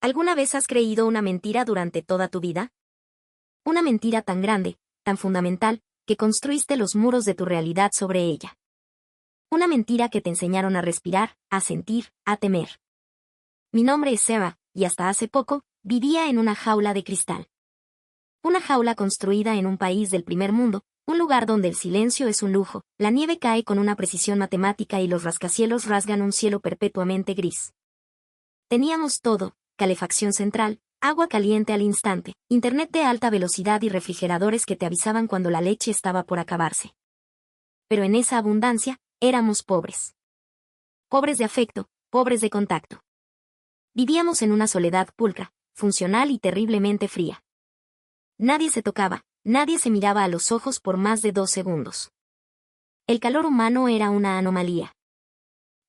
¿Alguna vez has creído una mentira durante toda tu vida? Una mentira tan grande, tan fundamental, que construiste los muros de tu realidad sobre ella. Una mentira que te enseñaron a respirar, a sentir, a temer. Mi nombre es Sarah, y hasta hace poco, vivía en una jaula de cristal. Una jaula construida en un país del primer mundo, un lugar donde el silencio es un lujo, la nieve cae con una precisión matemática y los rascacielos rasgan un cielo perpetuamente gris. Teníamos todo: calefacción central, agua caliente al instante, internet de alta velocidad y refrigeradores que te avisaban cuando la leche estaba por acabarse. Pero en esa abundancia, éramos pobres. Pobres de afecto, pobres de contacto. Vivíamos en una soledad pulcra, funcional y terriblemente fría. Nadie se tocaba, nadie se miraba a los ojos por más de 2 segundos. El calor humano era una anomalía.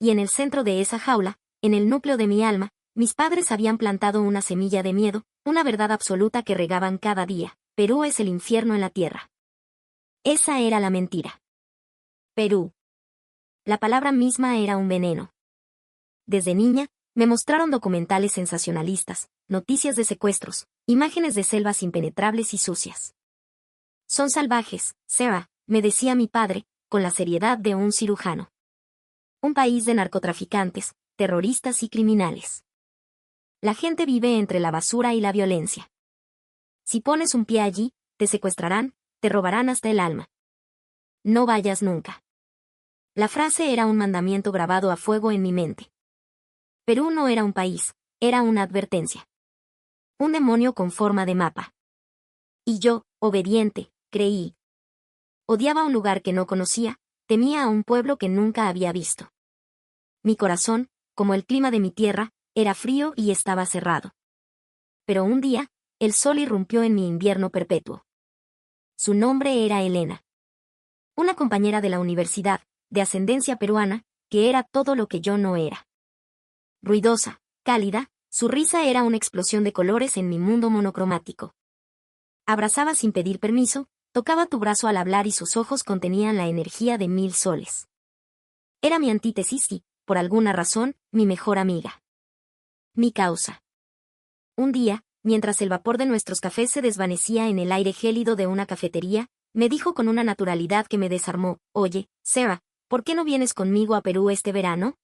Y en el centro de esa jaula, en el núcleo de mi alma, mis padres habían plantado una semilla de miedo, una verdad absoluta que regaban cada día: Perú es el infierno en la tierra. Esa era la mentira. Perú. La palabra misma era un veneno. Desde niña, me mostraron documentales sensacionalistas, noticias de secuestros, imágenes de selvas impenetrables y sucias. Son salvajes, Sarah, me decía mi padre, con la seriedad de un cirujano. Un país de narcotraficantes, terroristas y criminales. La gente vive entre la basura y la violencia. Si pones un pie allí, te secuestrarán, te robarán hasta el alma. No vayas nunca. La frase era un mandamiento grabado a fuego en mi mente. Perú no era un país, era una advertencia. Un demonio con forma de mapa. Y yo, obediente, creí. Odiaba un lugar que no conocía, temía a un pueblo que nunca había visto. Mi corazón, como el clima de mi tierra, era frío y estaba cerrado. Pero un día, el sol irrumpió en mi invierno perpetuo. Su nombre era Elena. Una compañera de la universidad, de ascendencia peruana, que era todo lo que yo no era. Ruidosa, cálida, su risa era una explosión de colores en mi mundo monocromático. Abrazaba sin pedir permiso, tocaba tu brazo al hablar y sus ojos contenían la energía de 1000 soles. Era mi antítesis y, por alguna razón, mi mejor amiga. Mi causa. Un día, mientras el vapor de nuestros cafés se desvanecía en el aire gélido de una cafetería, me dijo con una naturalidad que me desarmó: Oye, Sarah, ¿por qué no vienes conmigo a Perú este verano?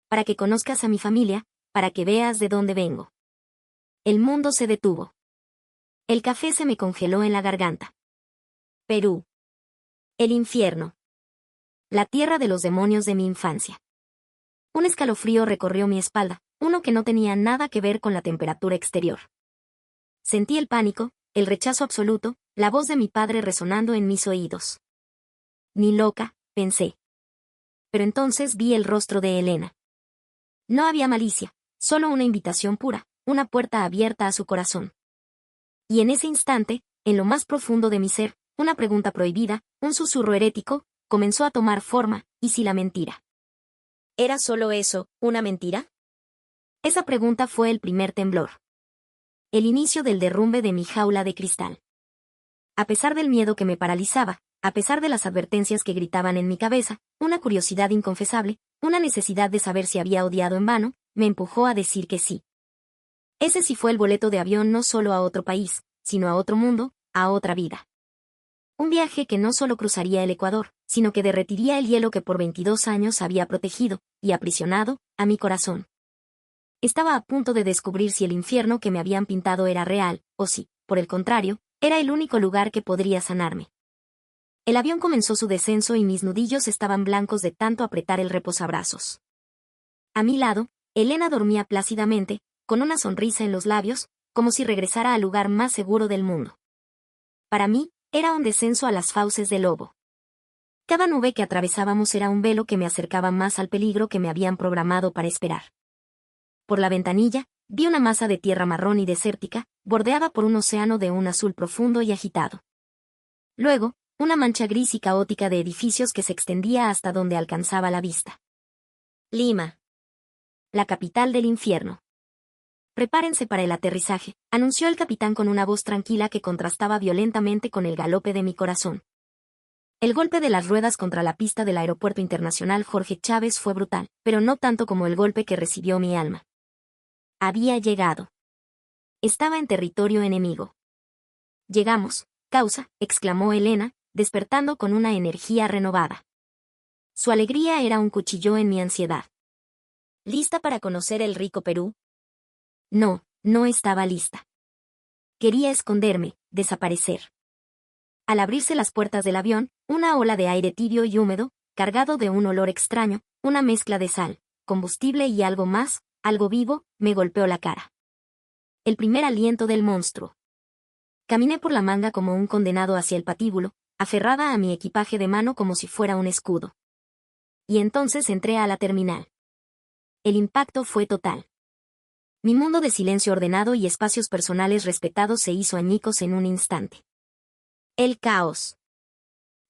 Para que conozcas a mi familia, para que veas de dónde vengo. El mundo se detuvo. El café se me congeló en la garganta. Perú. El infierno. La tierra de los demonios de mi infancia. Un escalofrío recorrió mi espalda, uno que no tenía nada que ver con la temperatura exterior. Sentí el pánico, el rechazo absoluto, la voz de mi padre resonando en mis oídos. Ni loca, pensé. Pero entonces vi el rostro de Elena. No había malicia, solo una invitación pura, una puerta abierta a su corazón. Y en ese instante, en lo más profundo de mi ser, una pregunta prohibida, un susurro herético, comenzó a tomar forma: ¿y si la mentira? ¿Era solo eso, una mentira? Esa pregunta fue el primer temblor. El inicio del derrumbe de mi jaula de cristal. A pesar del miedo que me paralizaba, a pesar de las advertencias que gritaban en mi cabeza, una curiosidad inconfesable, una necesidad de saber si había odiado en vano, me empujó a decir que sí. Ese sí fue el boleto de avión no solo a otro país, sino a otro mundo, a otra vida. Un viaje que no solo cruzaría el Ecuador, sino que derretiría el hielo que por 22 años había protegido, y aprisionado, a mi corazón. Estaba a punto de descubrir si el infierno que me habían pintado era real, o si, por el contrario, era el único lugar que podría sanarme. El avión comenzó su descenso y mis nudillos estaban blancos de tanto apretar el reposabrazos. A mi lado, Elena dormía plácidamente, con una sonrisa en los labios, como si regresara al lugar más seguro del mundo. Para mí, era un descenso a las fauces del lobo. Cada nube que atravesábamos era un velo que me acercaba más al peligro que me habían programado para esperar. Por la ventanilla, vi una masa de tierra marrón y desértica, bordeada por un océano de un azul profundo y agitado. Luego, una mancha gris y caótica de edificios que se extendía hasta donde alcanzaba la vista. Lima. La capital del infierno. Prepárense para el aterrizaje, anunció el capitán con una voz tranquila que contrastaba violentamente con el galope de mi corazón. El golpe de las ruedas contra la pista del Aeropuerto Internacional Jorge Chávez fue brutal, pero no tanto como el golpe que recibió mi alma. Había llegado. Estaba en territorio enemigo. Llegamos, causa, exclamó Elena, despertando con una energía renovada. Su alegría era un cuchillo en mi ansiedad. ¿Lista para conocer el rico Perú? No, no estaba lista. Quería esconderme, desaparecer. Al abrirse las puertas del avión, una ola de aire tibio y húmedo, cargado de un olor extraño, una mezcla de sal, combustible y algo más, algo vivo, me golpeó la cara. El primer aliento del monstruo. Caminé por la manga como un condenado hacia el patíbulo, aferrada a mi equipaje de mano como si fuera un escudo. Y entonces entré a la terminal. El impacto fue total. Mi mundo de silencio ordenado y espacios personales respetados se hizo añicos en un instante. El caos.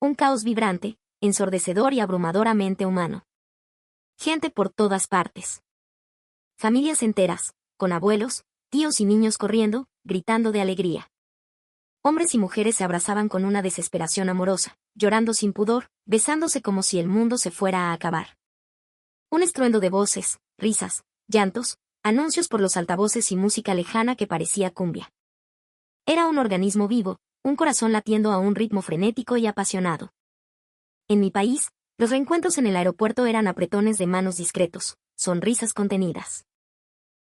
Un caos vibrante, ensordecedor y abrumadoramente humano. Gente por todas partes. Familias enteras, con abuelos, tíos y niños corriendo, gritando de alegría. Hombres y mujeres se abrazaban con una desesperación amorosa, llorando sin pudor, besándose como si el mundo se fuera a acabar. Un estruendo de voces, risas, llantos, anuncios por los altavoces y música lejana que parecía cumbia. Era un organismo vivo, un corazón latiendo a un ritmo frenético y apasionado. En mi país, los reencuentros en el aeropuerto eran apretones de manos discretos, sonrisas contenidas.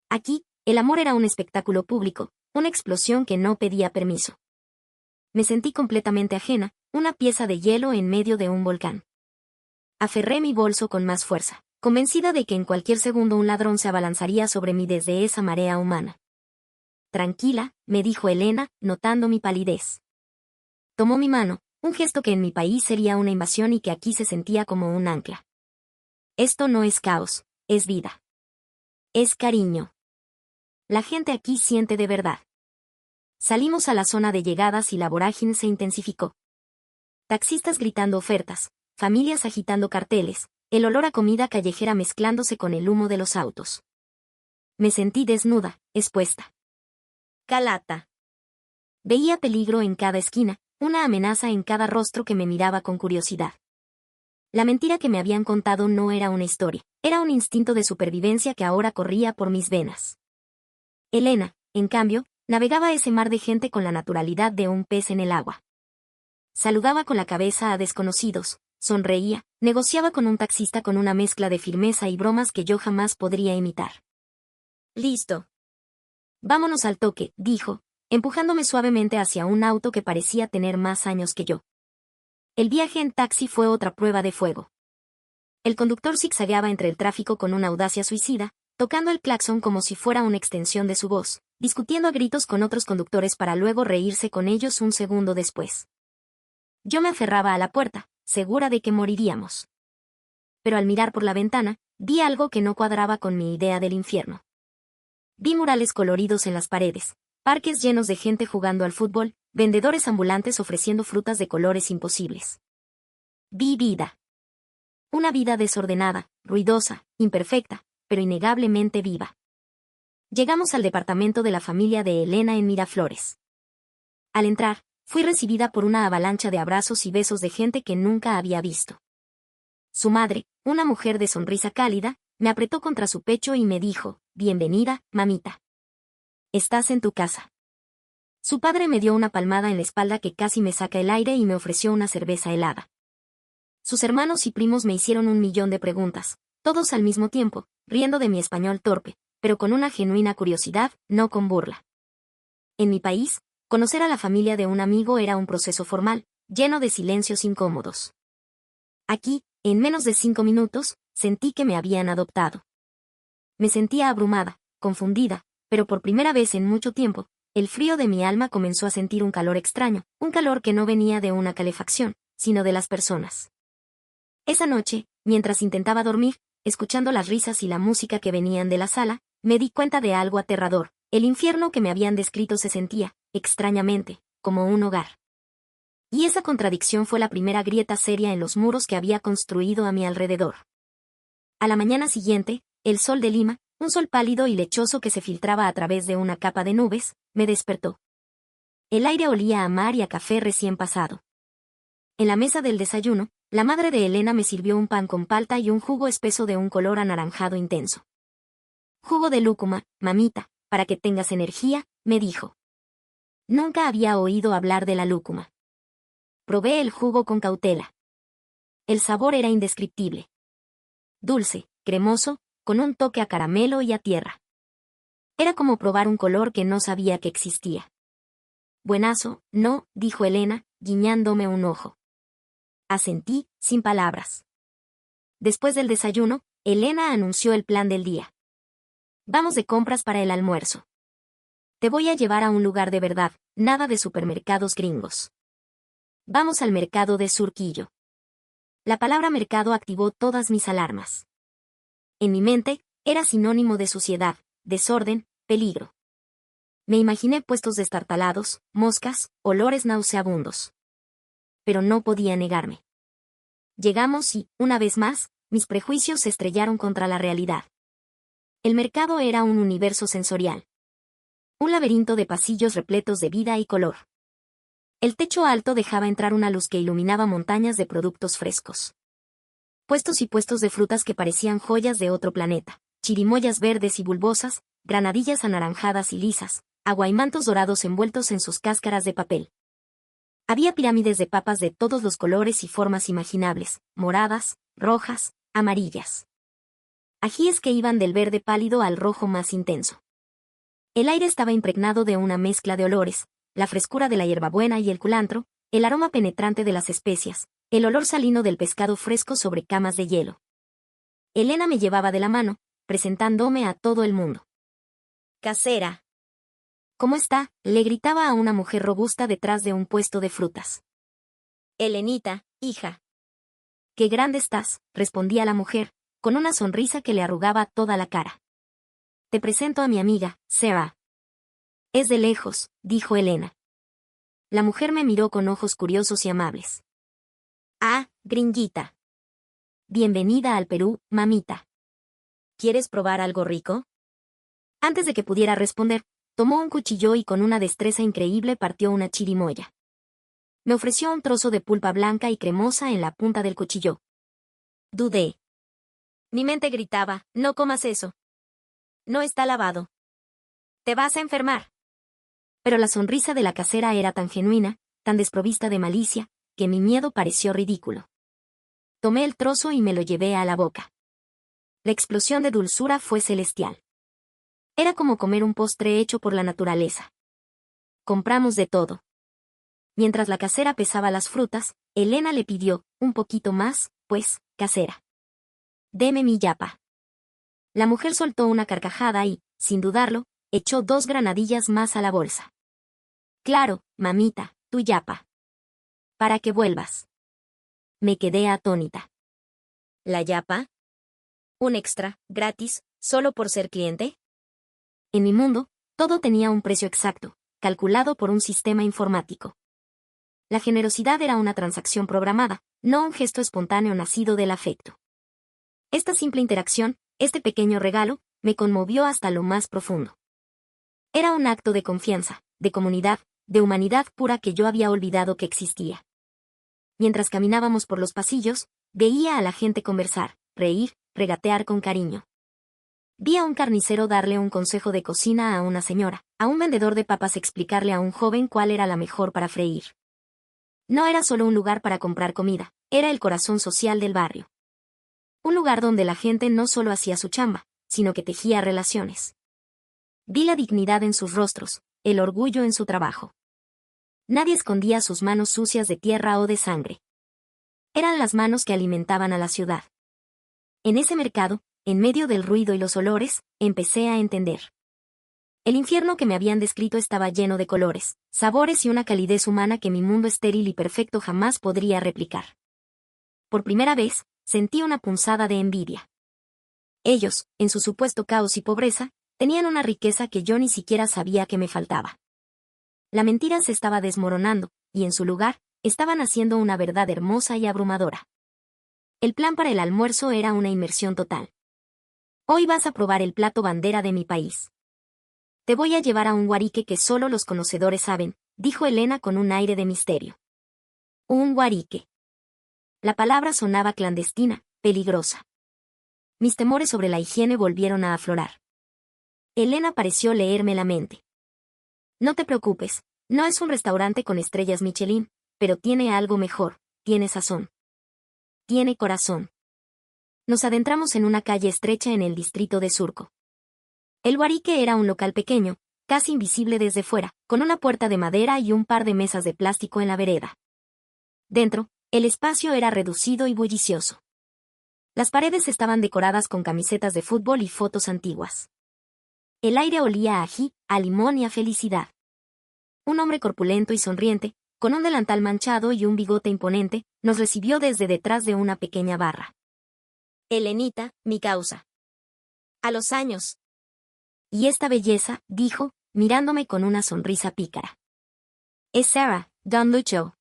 Aquí, el amor era un espectáculo público, una explosión que no pedía permiso. Me sentí completamente ajena, una pieza de hielo en medio de un volcán. Aferré mi bolso con más fuerza, convencida de que en cualquier segundo un ladrón se abalanzaría sobre mí desde esa marea humana. Tranquila, me dijo Elena, notando mi palidez. Tomó mi mano, un gesto que en mi país sería una invasión y que aquí se sentía como un ancla. Esto no es caos, es vida. Es cariño. La gente aquí siente de verdad. Salimos a la zona de llegadas y la vorágine se intensificó. Taxistas gritando ofertas, familias agitando carteles, el olor a comida callejera mezclándose con el humo de los autos. Me sentí desnuda, expuesta. Calata. Veía peligro en cada esquina, una amenaza en cada rostro que me miraba con curiosidad. La mentira que me habían contado no era una historia, era un instinto de supervivencia que ahora corría por mis venas. Elena, en cambio, navegaba ese mar de gente con la naturalidad de un pez en el agua. Saludaba con la cabeza a desconocidos, sonreía, negociaba con un taxista con una mezcla de firmeza y bromas que yo jamás podría imitar. Listo. Vámonos al toque, dijo, empujándome suavemente hacia un auto que parecía tener más años que yo. El viaje en taxi fue otra prueba de fuego. El conductor zigzagueaba entre el tráfico con una audacia suicida, tocando el claxon como si fuera una extensión de su voz, discutiendo a gritos con otros conductores para luego reírse con ellos un segundo después. Yo me aferraba a la puerta, segura de que moriríamos. Pero al mirar por la ventana, vi algo que no cuadraba con mi idea del infierno. Vi murales coloridos en las paredes, parques llenos de gente jugando al fútbol, vendedores ambulantes ofreciendo frutas de colores imposibles. Vi vida. Una vida desordenada, ruidosa, imperfecta, pero innegablemente viva. Llegamos al departamento de la familia de Elena en Miraflores. Al entrar, fui recibida por una avalancha de abrazos y besos de gente que nunca había visto. Su madre, una mujer de sonrisa cálida, me apretó contra su pecho y me dijo, «Bienvenida, mamita. Estás en tu casa». Su padre me dio una palmada en la espalda que casi me saca el aire y me ofreció una cerveza helada. Sus hermanos y primos me hicieron 1.000.000 de preguntas, todos al mismo tiempo, riendo de mi español torpe, pero con una genuina curiosidad, no con burla. En mi país, conocer a la familia de un amigo era un proceso formal, lleno de silencios incómodos. Aquí, en menos de 5 minutos, sentí que me habían adoptado. Me sentía abrumada, confundida, pero por primera vez en mucho tiempo, el frío de mi alma comenzó a sentir un calor extraño, un calor que no venía de una calefacción, sino de las personas. Esa noche, mientras intentaba dormir, escuchando las risas y la música que venían de la sala, me di cuenta de algo aterrador. El infierno que me habían descrito se sentía, extrañamente, como un hogar. Y esa contradicción fue la primera grieta seria en los muros que había construido a mi alrededor. A la mañana siguiente, el sol de Lima, un sol pálido y lechoso que se filtraba a través de una capa de nubes, me despertó. El aire olía a mar y a café recién pasado. En la mesa del desayuno, la madre de Elena me sirvió un pan con palta y un jugo espeso de un color anaranjado intenso. Jugo de lúcuma, mamita, para que tengas energía, me dijo. Nunca había oído hablar de la lúcuma. Probé el jugo con cautela. El sabor era indescriptible. Dulce, cremoso, con un toque a caramelo y a tierra. Era como probar un color que no sabía que existía. Buenazo, ¿no?, dijo Elena, guiñándome un ojo. Asentí, sin palabras. Después del desayuno, Elena anunció el plan del día. Vamos de compras para el almuerzo. Te voy a llevar a un lugar de verdad, nada de supermercados gringos. Vamos al mercado de Surquillo. La palabra mercado activó todas mis alarmas. En mi mente, era sinónimo de suciedad, desorden, peligro. Me imaginé puestos destartalados, moscas, olores nauseabundos. Pero no podía negarme. Llegamos y, una vez más, mis prejuicios se estrellaron contra la realidad. El mercado era un universo sensorial. Un laberinto de pasillos repletos de vida y color. El techo alto dejaba entrar una luz que iluminaba montañas de productos frescos. Puestos y puestos de frutas que parecían joyas de otro planeta, chirimoyas verdes y bulbosas, granadillas anaranjadas y lisas, aguaimantos dorados envueltos en sus cáscaras de papel. Había pirámides de papas de todos los colores y formas imaginables, moradas, rojas, amarillas. Ajíes que iban del verde pálido al rojo más intenso. El aire estaba impregnado de una mezcla de olores, la frescura de la hierbabuena y el culantro, el aroma penetrante de las especias, el olor salino del pescado fresco sobre camas de hielo. Elena me llevaba de la mano, presentándome a todo el mundo. Casera. ¿Cómo está?, le gritaba a una mujer robusta detrás de un puesto de frutas. Elenita, hija. Qué grande estás, respondía la mujer, con una sonrisa que le arrugaba toda la cara. Te presento a mi amiga, Sarah. Es de lejos, dijo Elena. La mujer me miró con ojos curiosos y amables. Ah, gringuita. Bienvenida al Perú, mamita. ¿Quieres probar algo rico? Antes de que pudiera responder, tomó un cuchillo y con una destreza increíble partió una chirimoya. Me ofreció un trozo de pulpa blanca y cremosa en la punta del cuchillo. Dudé. Mi mente gritaba, no comas eso. No está lavado. Te vas a enfermar. Pero la sonrisa de la casera era tan genuina, tan desprovista de malicia, que mi miedo pareció ridículo. Tomé el trozo y me lo llevé a la boca. La explosión de dulzura fue celestial. Era como comer un postre hecho por la naturaleza. Compramos de todo. Mientras la casera pesaba las frutas, Elena le pidió, un poquito más, pues, casera. Deme mi yapa. La mujer soltó una carcajada y, sin dudarlo, echó 2 granadillas más a la bolsa. Claro, mamita, tu yapa. Para que vuelvas. Me quedé atónita. ¿La yapa? ¿Un extra, gratis, solo por ser cliente? En mi mundo, todo tenía un precio exacto, calculado por un sistema informático. La generosidad era una transacción programada, no un gesto espontáneo nacido del afecto. Esta simple interacción, este pequeño regalo, me conmovió hasta lo más profundo. Era un acto de confianza, de comunidad, de humanidad pura que yo había olvidado que existía. Mientras caminábamos por los pasillos, veía a la gente conversar, reír, regatear con cariño. Vi a un carnicero darle un consejo de cocina a una señora, a un vendedor de papas explicarle a un joven cuál era la mejor para freír. No era solo un lugar para comprar comida, era el corazón social del barrio. Un lugar donde la gente no solo hacía su chamba, sino que tejía relaciones. Vi la dignidad en sus rostros, el orgullo en su trabajo. Nadie escondía sus manos sucias de tierra o de sangre. Eran las manos que alimentaban a la ciudad. En ese mercado, en medio del ruido y los olores, empecé a entender. El infierno que me habían descrito estaba lleno de colores, sabores y una calidez humana que mi mundo estéril y perfecto jamás podría replicar. Por primera vez, sentí una punzada de envidia. Ellos, en su supuesto caos y pobreza, tenían una riqueza que yo ni siquiera sabía que me faltaba. La mentira se estaba desmoronando, y en su lugar, estaban haciendo una verdad hermosa y abrumadora. El plan para el almuerzo era una inmersión total. Hoy vas a probar el plato bandera de mi país. Te voy a llevar a un guarique que solo los conocedores saben, dijo Elena con un aire de misterio. Un guarique. La palabra sonaba clandestina, peligrosa. Mis temores sobre la higiene volvieron a aflorar. Elena pareció leerme la mente. No te preocupes, no es un restaurante con estrellas Michelin, pero tiene algo mejor, tiene sazón. Tiene corazón. Nos adentramos en una calle estrecha en el distrito de Surco. El Guarique era un local pequeño, casi invisible desde fuera, con una puerta de madera y un par de mesas de plástico en la vereda. Dentro, el espacio era reducido y bullicioso. Las paredes estaban decoradas con camisetas de fútbol y fotos antiguas. El aire olía a ají, a limón y a felicidad. Un hombre corpulento y sonriente, con un delantal manchado y un bigote imponente, nos recibió desde detrás de una pequeña barra. Elenita, mi causa. A los años. Y esta belleza, dijo, mirándome con una sonrisa pícara. Es Sarah, Don Lucho.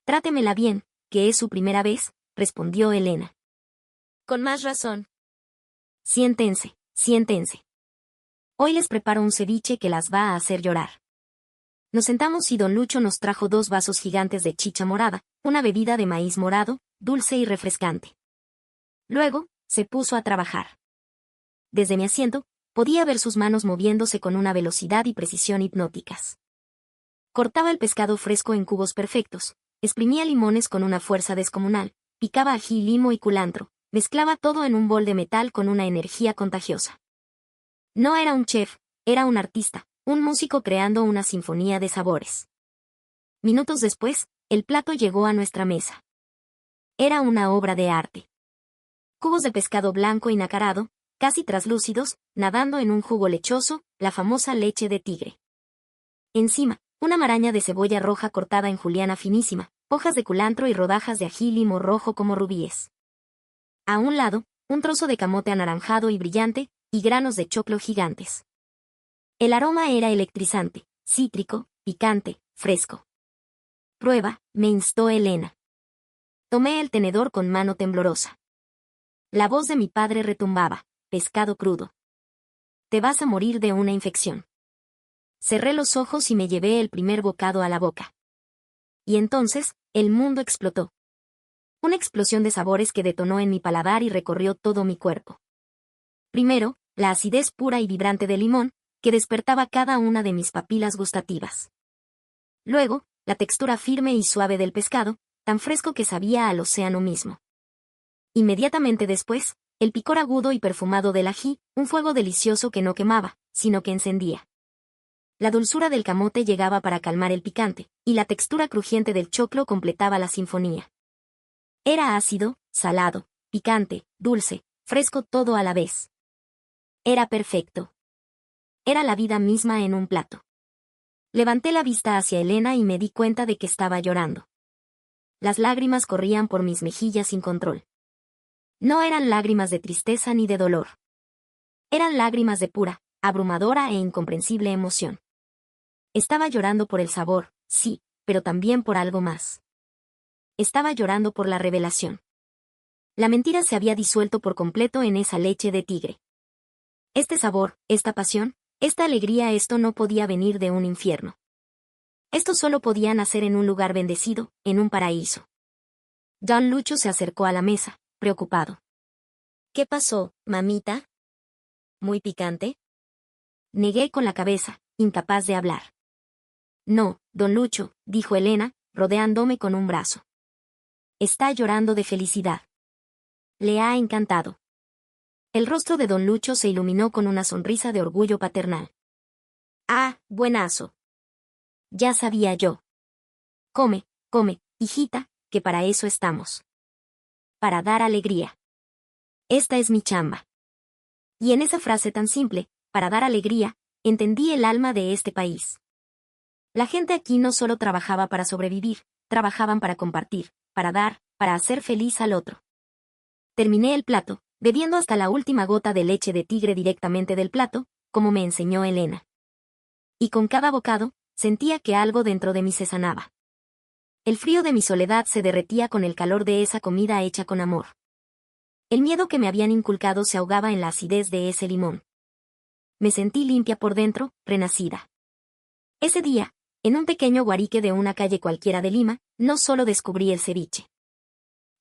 Trátemela bien, que es su primera vez, respondió Elena. Con más razón. Siéntense, siéntense. Hoy les preparo un ceviche que las va a hacer llorar. Nos sentamos y don Lucho nos trajo 2 vasos gigantes de chicha morada, una bebida de maíz morado, dulce y refrescante. Luego, se puso a trabajar. Desde mi asiento, podía ver sus manos moviéndose con una velocidad y precisión hipnóticas. Cortaba el pescado fresco en cubos perfectos, exprimía limones con una fuerza descomunal, picaba ají, limo y culantro, mezclaba todo en un bol de metal con una energía contagiosa. No era un chef, era un artista, un músico creando una sinfonía de sabores. Minutos después, el plato llegó a nuestra mesa. Era una obra de arte. Cubos de pescado blanco y nacarado, casi traslúcidos, nadando en un jugo lechoso, la famosa leche de tigre. Encima, una maraña de cebolla roja cortada en juliana finísima, hojas de culantro y rodajas de ají limo rojo como rubíes. A un lado, un trozo de camote anaranjado y brillante, y granos de choclo gigantes. El aroma era electrizante, cítrico, picante, fresco. Prueba, me instó Elena. Tomé el tenedor con mano temblorosa. La voz de mi padre retumbaba, pescado crudo. Te vas a morir de una infección. Cerré los ojos y me llevé el primer bocado a la boca. Y entonces, el mundo explotó. Una explosión de sabores que detonó en mi paladar y recorrió todo mi cuerpo. Primero, la acidez pura y vibrante del limón, que despertaba cada una de mis papilas gustativas. Luego, la textura firme y suave del pescado, tan fresco que sabía al océano mismo. Inmediatamente después, el picor agudo y perfumado del ají, un fuego delicioso que no quemaba, sino que encendía. La dulzura del camote llegaba para calmar el picante, y la textura crujiente del choclo completaba la sinfonía. Era ácido, salado, picante, dulce, fresco todo a la vez. Era perfecto. Era la vida misma en un plato. Levanté la vista hacia Elena y me di cuenta de que estaba llorando. Las lágrimas corrían por mis mejillas sin control. No eran lágrimas de tristeza ni de dolor. Eran lágrimas de pura, abrumadora e incomprensible emoción. Estaba llorando por el sabor, sí, pero también por algo más. Estaba llorando por la revelación. La mentira se había disuelto por completo en esa leche de tigre. Este sabor, esta pasión, esta alegría, esto no podía venir de un infierno. Esto solo podía nacer en un lugar bendecido, en un paraíso. Don Lucho se acercó a la mesa, preocupado. ¿Qué pasó, mamita? ¿Muy picante? Negué con la cabeza, incapaz de hablar. No, don Lucho, dijo Elena, rodeándome con un brazo. Está llorando de felicidad. Le ha encantado. El rostro de don Lucho se iluminó con una sonrisa de orgullo paternal. Ah, buenazo. Ya sabía yo. Come, come, hijita, que para eso estamos. Para dar alegría. Esta es mi chamba. Y en esa frase tan simple, para dar alegría, entendí el alma de este país. La gente aquí no solo trabajaba para sobrevivir, trabajaban para compartir, para dar, para hacer feliz al otro. Terminé el plato, bebiendo hasta la última gota de leche de tigre directamente del plato, como me enseñó Elena. Y con cada bocado, sentía que algo dentro de mí se sanaba. El frío de mi soledad se derretía con el calor de esa comida hecha con amor. El miedo que me habían inculcado se ahogaba en la acidez de ese limón. Me sentí limpia por dentro, renacida. Ese día, en un pequeño guarique de una calle cualquiera de Lima, no solo descubrí el ceviche.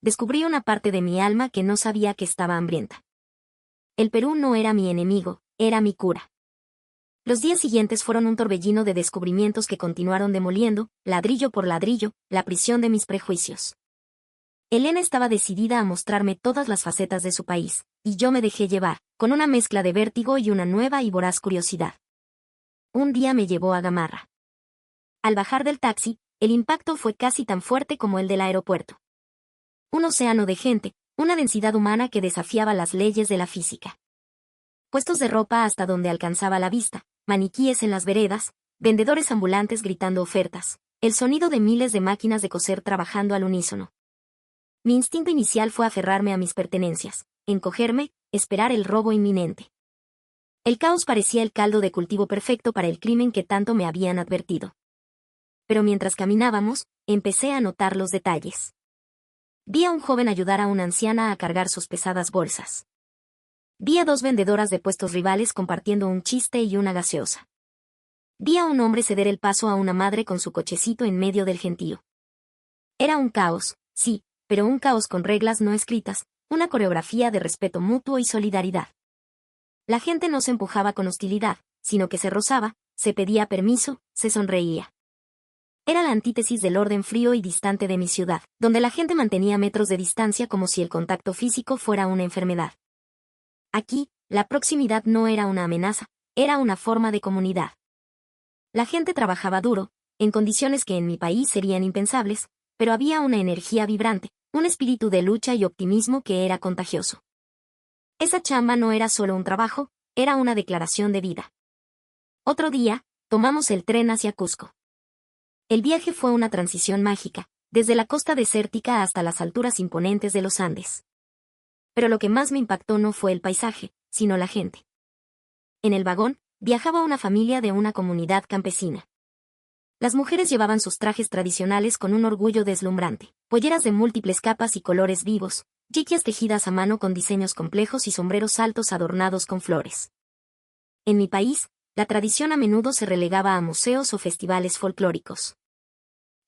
Descubrí una parte de mi alma que no sabía que estaba hambrienta. El Perú no era mi enemigo, era mi cura. Los días siguientes fueron un torbellino de descubrimientos que continuaron demoliendo, ladrillo por ladrillo, la prisión de mis prejuicios. Elena estaba decidida a mostrarme todas las facetas de su país, y yo me dejé llevar, con una mezcla de vértigo y una nueva y voraz curiosidad. Un día me llevó a Gamarra. Al bajar del taxi, el impacto fue casi tan fuerte como el del aeropuerto. Un océano de gente, una densidad humana que desafiaba las leyes de la física. Puestos de ropa hasta donde alcanzaba la vista, maniquíes en las veredas, vendedores ambulantes gritando ofertas, el sonido de miles de máquinas de coser trabajando al unísono. Mi instinto inicial fue aferrarme a mis pertenencias, encogerme, esperar el robo inminente. El caos parecía el caldo de cultivo perfecto para el crimen que tanto me habían advertido. Pero mientras caminábamos, empecé a notar los detalles. Vi a un joven ayudar a una anciana a cargar sus pesadas bolsas. Vi a dos vendedoras de puestos rivales compartiendo un chiste y una gaseosa. Vi a un hombre ceder el paso a una madre con su cochecito en medio del gentío. Era un caos, sí, pero un caos con reglas no escritas, una coreografía de respeto mutuo y solidaridad. La gente no se empujaba con hostilidad, sino que se rozaba, se pedía permiso, se sonreía. Era la antítesis del orden frío y distante de mi ciudad, donde la gente mantenía metros de distancia como si el contacto físico fuera una enfermedad. Aquí, la proximidad no era una amenaza, era una forma de comunidad. La gente trabajaba duro, en condiciones que en mi país serían impensables, pero había una energía vibrante, un espíritu de lucha y optimismo que era contagioso. Esa chamba no era solo un trabajo, era una declaración de vida. Otro día, tomamos el tren hacia Cusco. El viaje fue una transición mágica, desde la costa desértica hasta las alturas imponentes de los Andes. Pero lo que más me impactó no fue el paisaje, sino la gente. En el vagón, viajaba una familia de una comunidad campesina. Las mujeres llevaban sus trajes tradicionales con un orgullo deslumbrante, polleras de múltiples capas y colores vivos, jiquias tejidas a mano con diseños complejos y sombreros altos adornados con flores. En mi país, la tradición a menudo se relegaba a museos o festivales folclóricos.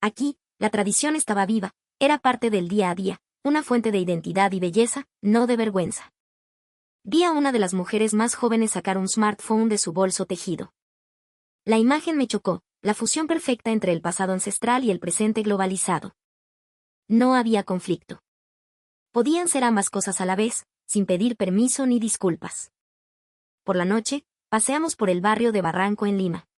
Aquí, la tradición estaba viva, era parte del día a día, una fuente de identidad y belleza, no de vergüenza. Vi a una de las mujeres más jóvenes sacar un smartphone de su bolso tejido. La imagen me chocó, la fusión perfecta entre el pasado ancestral y el presente globalizado. No había conflicto. Podían ser ambas cosas a la vez, sin pedir permiso ni disculpas. Por la noche, paseamos por el barrio de Barranco en Lima.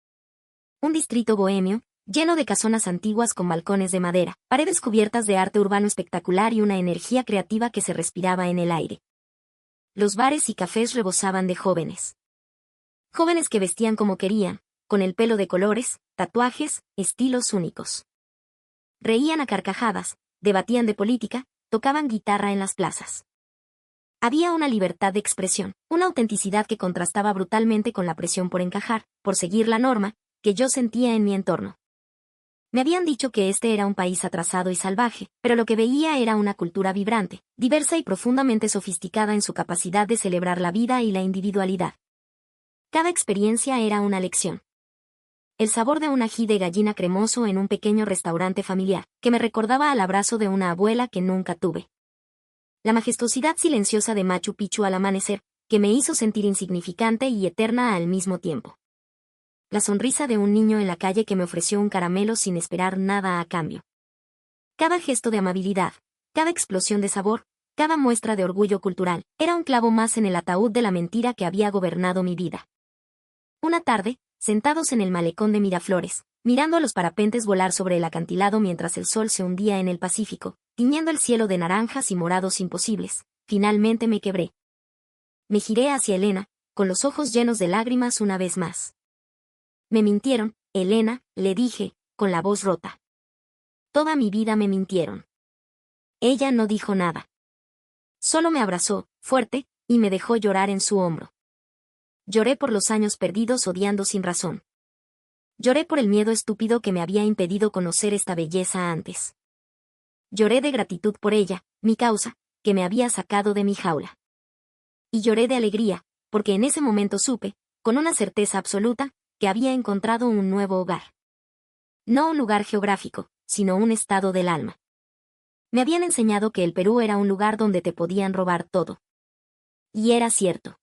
Un distrito bohemio, lleno de casonas antiguas con balcones de madera, paredes cubiertas de arte urbano espectacular y una energía creativa que se respiraba en el aire. Los bares y cafés rebosaban de jóvenes. Jóvenes que vestían como querían, con el pelo de colores, tatuajes, estilos únicos. Reían a carcajadas, debatían de política, tocaban guitarra en las plazas. Había una libertad de expresión, una autenticidad que contrastaba brutalmente con la presión por encajar, por seguir la norma, que yo sentía en mi entorno. Me habían dicho que este era un país atrasado y salvaje, pero lo que veía era una cultura vibrante, diversa y profundamente sofisticada en su capacidad de celebrar la vida y la individualidad. Cada experiencia era una lección. El sabor de un ají de gallina cremoso en un pequeño restaurante familiar, que me recordaba al abrazo de una abuela que nunca tuve. La majestuosidad silenciosa de Machu Picchu al amanecer, que me hizo sentir insignificante y eterna al mismo tiempo. La sonrisa de un niño en la calle que me ofreció un caramelo sin esperar nada a cambio. Cada gesto de amabilidad, cada explosión de sabor, cada muestra de orgullo cultural, era un clavo más en el ataúd de la mentira que había gobernado mi vida. Una tarde, sentados en el malecón de Miraflores, mirando a los parapentes volar sobre el acantilado mientras el sol se hundía en el Pacífico, tiñendo el cielo de naranjas y morados imposibles, finalmente me quebré. Me giré hacia Elena, con los ojos llenos de lágrimas una vez más. Me mintieron, Elena, le dije, con la voz rota. Toda mi vida me mintieron. Ella no dijo nada. Solo me abrazó, fuerte, y me dejó llorar en su hombro. Lloré por los años perdidos odiando sin razón. Lloré por el miedo estúpido que me había impedido conocer esta belleza antes. Lloré de gratitud por ella, mi causa, que me había sacado de mi jaula. Y lloré de alegría, porque en ese momento supe, con una certeza absoluta, que había encontrado un nuevo hogar. No un lugar geográfico, sino un estado del alma. Me habían enseñado que el Perú era un lugar donde te podían robar todo. Y era cierto.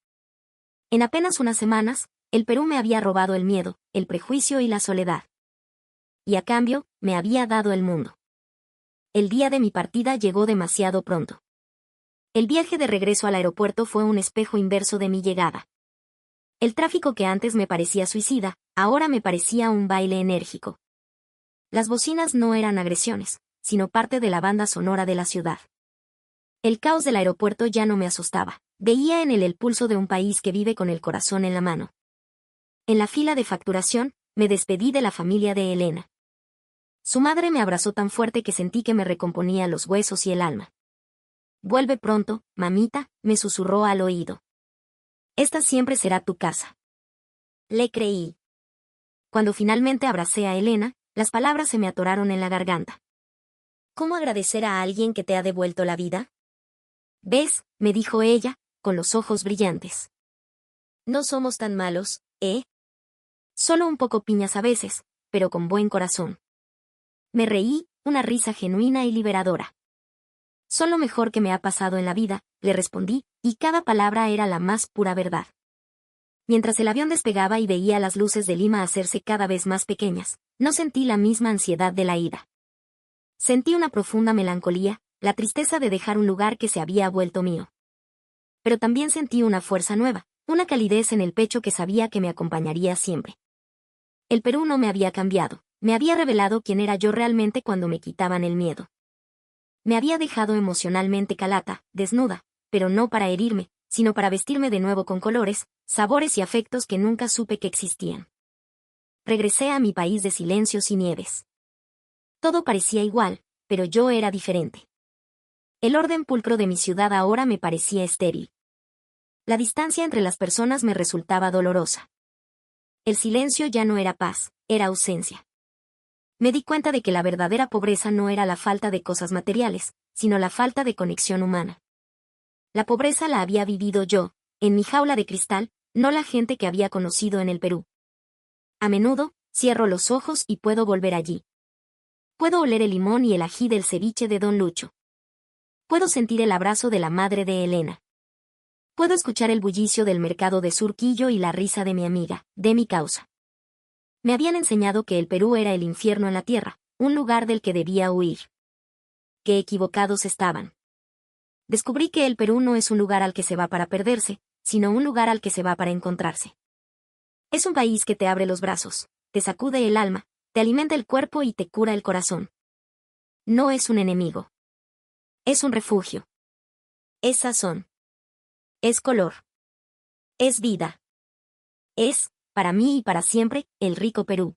En apenas unas semanas, El Perú me había robado el miedo, el prejuicio y la soledad. Y a cambio, me había dado el mundo. El día de mi partida llegó demasiado pronto. El viaje de regreso al aeropuerto fue un espejo inverso de mi llegada. El tráfico que antes me parecía suicida, ahora me parecía un baile enérgico. Las bocinas no eran agresiones, sino parte de la banda sonora de la ciudad. El caos del aeropuerto ya no me asustaba. Veía en él el pulso de un país que vive con el corazón en la mano. En la fila de facturación, me despedí de la familia de Elena. Su madre me abrazó tan fuerte que sentí que me recomponía los huesos y el alma. Vuelve pronto, mamita, me susurró al oído. Esta siempre será tu casa. Le creí. Cuando finalmente abracé a Elena, las palabras se me atoraron en la garganta. ¿Cómo agradecer a alguien que te ha devuelto la vida? ¿Ves?, me dijo ella, con los ojos brillantes. No somos tan malos, ¿eh? Solo un poco piñas a veces, pero con buen corazón. Me reí, una risa genuina y liberadora. Son lo mejor que me ha pasado en la vida, le respondí, y cada palabra era la más pura verdad. Mientras el avión despegaba y veía las luces de Lima hacerse cada vez más pequeñas, no sentí la misma ansiedad de la ida. Sentí una profunda melancolía, la tristeza de dejar un lugar que se había vuelto mío. Pero también sentí una fuerza nueva, una calidez en el pecho que sabía que me acompañaría siempre. El Perú no me había cambiado, me había revelado quién era yo realmente cuando me quitaban el miedo. Me había dejado emocionalmente calata, desnuda, pero no para herirme, sino para vestirme de nuevo con colores, sabores y afectos que nunca supe que existían. Regresé a mi país de silencios y nieves. Todo parecía igual, pero yo era diferente. El orden pulcro de mi ciudad ahora me parecía estéril. La distancia entre las personas me resultaba dolorosa. El silencio ya no era paz, era ausencia. Me di cuenta de que la verdadera pobreza no era la falta de cosas materiales, sino la falta de conexión humana. La pobreza la había vivido yo, en mi jaula de cristal, no la gente que había conocido en el Perú. A menudo, cierro los ojos y puedo volver allí. Puedo oler el limón y el ají del ceviche de Don Lucho. Puedo sentir el abrazo de la madre de Elena. Puedo escuchar el bullicio del mercado de Surquillo y la risa de mi amiga, de mi causa. Me habían enseñado que el Perú era el infierno en la tierra, un lugar del que debía huir. Qué equivocados estaban. Descubrí que el Perú no es un lugar al que se va para perderse, sino un lugar al que se va para encontrarse. Es un país que te abre los brazos, te sacude el alma, te alimenta el cuerpo y te cura el corazón. No es un enemigo. Es un refugio. Es sazón. Es color. Es vida. Es, para mí y para siempre, el rico Perú.